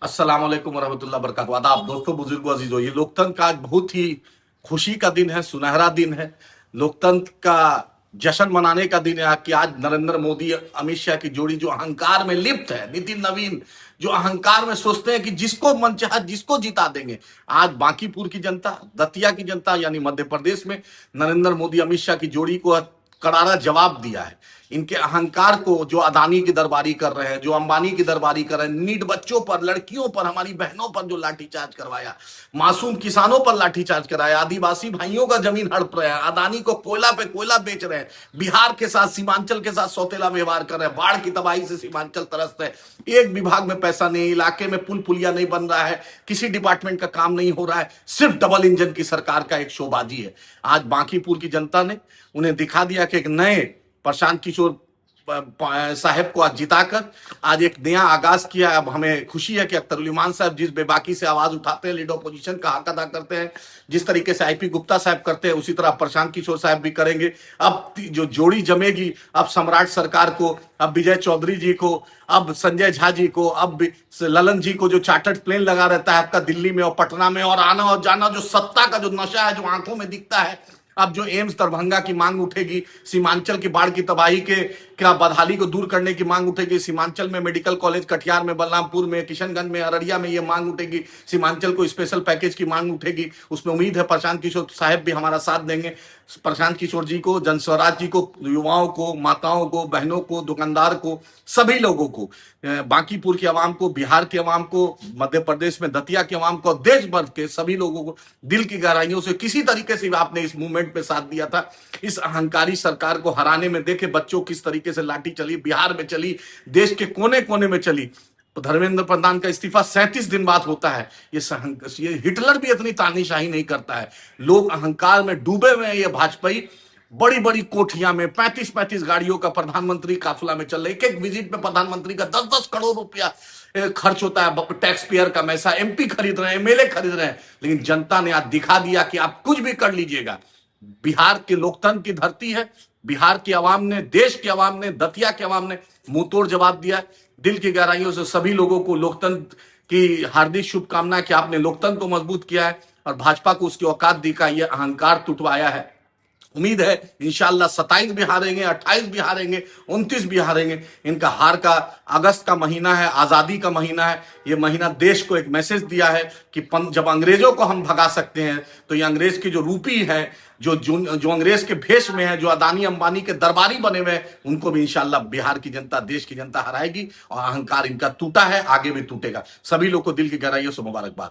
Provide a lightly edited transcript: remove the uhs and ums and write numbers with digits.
अस्सलाम वालेकुम वरहमतुल्लाह बरकातहू। आदाब दोस्तों, बुजुर्गों, अजीजों, ये लोकतंत्र का आज बहुत ही खुशी का दिन है, सुनहरा दिन है। लोकतंत्र का जश्न मनाने का दिन है कि आज नरेंद्र मोदी अमित शाह की जोड़ी जो अहंकार में लिप्त है, नितिन नवीन जो अहंकार में सोचते हैं कि जिसको मन चाहा जिसको जिता देंगे। आज बांकीपुर की जनता, दतिया की जनता यानी मध्य प्रदेश में नरेंद्र मोदी अमित शाह की जोड़ी को करारा जवाब दिया है। इनके अहंकार को जो अदानी की दरबारी कर रहे हैं, जो अंबानी की दरबारी कर रहे हैं, नीड बच्चों पर, लड़कियों पर, हमारी बहनों पर जो लाठीचार्ज करवाया, मासूम किसानों पर लाठीचार्ज कराया, आदिवासी भाइयों का जमीन हड़प रहे हैं, अदानी को कोयला पे कोयला बेच रहे हैं, बिहार के साथ सीमांचल के साथ सौतेला व्यवहार कर रहे हैं, बाढ़ की तबाही से सीमांचल तरसते है, एक विभाग में पैसा नहीं, इलाके में पुल पुलिया नहीं बन रहा है, किसी डिपार्टमेंट का काम नहीं हो रहा है, सिर्फ डबल इंजन की सरकार का एक शोबाजी है। आज बांकीपुर की जनता ने उन्हें दिखा दिया कि एक नए प्रशांत किशोर साहब को आज जिताकर आज एक नया आगाज किया। अब हमें खुशी है कि अख्तरुल इमान साहब जिस बेबाकी से आवाज उठाते हैं, लीडर अपोजिशन का हक अदा करते हैं, जिस तरीके से आईपी गुप्ता साहब करते हैं, उसी तरह प्रशांत किशोर साहब भी करेंगे। अब जो जोड़ी जमेगी, अब सम्राट सरकार को, अब विजय चौधरी जी को, अब संजय झा जी को, अब ललन जी को जो चार्टर्ड प्लेन लगा रहता है आपका दिल्ली में और पटना में, और आना और जाना, जो सत्ता का जो नशा है जो आंखों में दिखता है। अब जो एम्स दरभंगा की मांग उठेगी, सीमांचल की बाढ़ की तबाही के क्या बदहाली को दूर करने की मांग उठेगी, सीमांचल में मेडिकल कॉलेज कटिहार में, बलरामपुर में, किशनगंज में, अररिया में ये मांग उठेगी, सीमांचल को स्पेशल पैकेज की मांग उठेगी। उसमें उम्मीद है प्रशांत किशोर साहब भी हमारा साथ देंगे। प्रशांत किशोर जी को, जनस्वराज जी को, युवाओं को, माताओं को, बहनों को, दुकानदार को, सभी लोगों को, बांकीपुर की आवाम को, बिहार की आवाम को, मध्य प्रदेश में दतिया की आवाम को, देश भर के सभी लोगों को दिल की गहराइयों से किसी तरीके से आपने इस मूवमेंट में साथ दिया था, इस अहंकारी सरकार को हराने में। देखे बच्चों किस तरीके से लाठी चली, बिहार में चली, देश के कोने कोने में चली। धर्मेंद्र प्रधान का इस्तीफा 37 दिन बाद होता है। ये हिटलर भी इतनी तानाशाही नहीं करता है। लोग अहंकार में डूबे हुए हैं। ये भाजपाई बड़ी बड़ी कोठियां में 35-35 गाड़ियों का प्रधानमंत्री काफिला में चल रहे, एक एक विजिट में प्रधानमंत्री का 10-10 करोड़ रुपया खर्च होता है, टैक्स पेयर का पैसा। एमपी खरीद रहे हैं, एमएलए खरीद रहे हैं, लेकिन जनता ने आज दिखा दिया कि आप कुछ भी कर लीजिएगा। बिहार के लोकतंत्र की धरती है, बिहार की आवाम ने, देश की आवाम ने, दतिया की आवाम ने मुंह तोड़ जवाब दिया है। दिल की गहराइयों से सभी लोगों को लोकतंत्र की हार्दिक शुभकामना कि आपने लोकतंत्र को मजबूत किया है और भाजपा को उसकी औकात दिखाई है, अहंकार टुटवाया है। उम्मीद है इंशाल्लाह 27 भी हारेंगे, 28 भी हारेंगे, 29 भी हारेंगे। इनका हार का अगस्त का महीना है, आजादी का महीना है। ये महीना देश को एक मैसेज दिया है कि जब अंग्रेजों को हम भगा सकते हैं तो ये अंग्रेज की जो रूपी है, जो अंग्रेज के भेष में है, जो अदानी अंबानी के दरबारी बने हुए हैं, उनको भी इंशाल्लाह बिहार की जनता, देश की जनता हराएगी। और अहंकार इनका टूटा है, आगे भी टूटेगा। सभी लोग को दिल की गहराइयों से मुबारकबाद।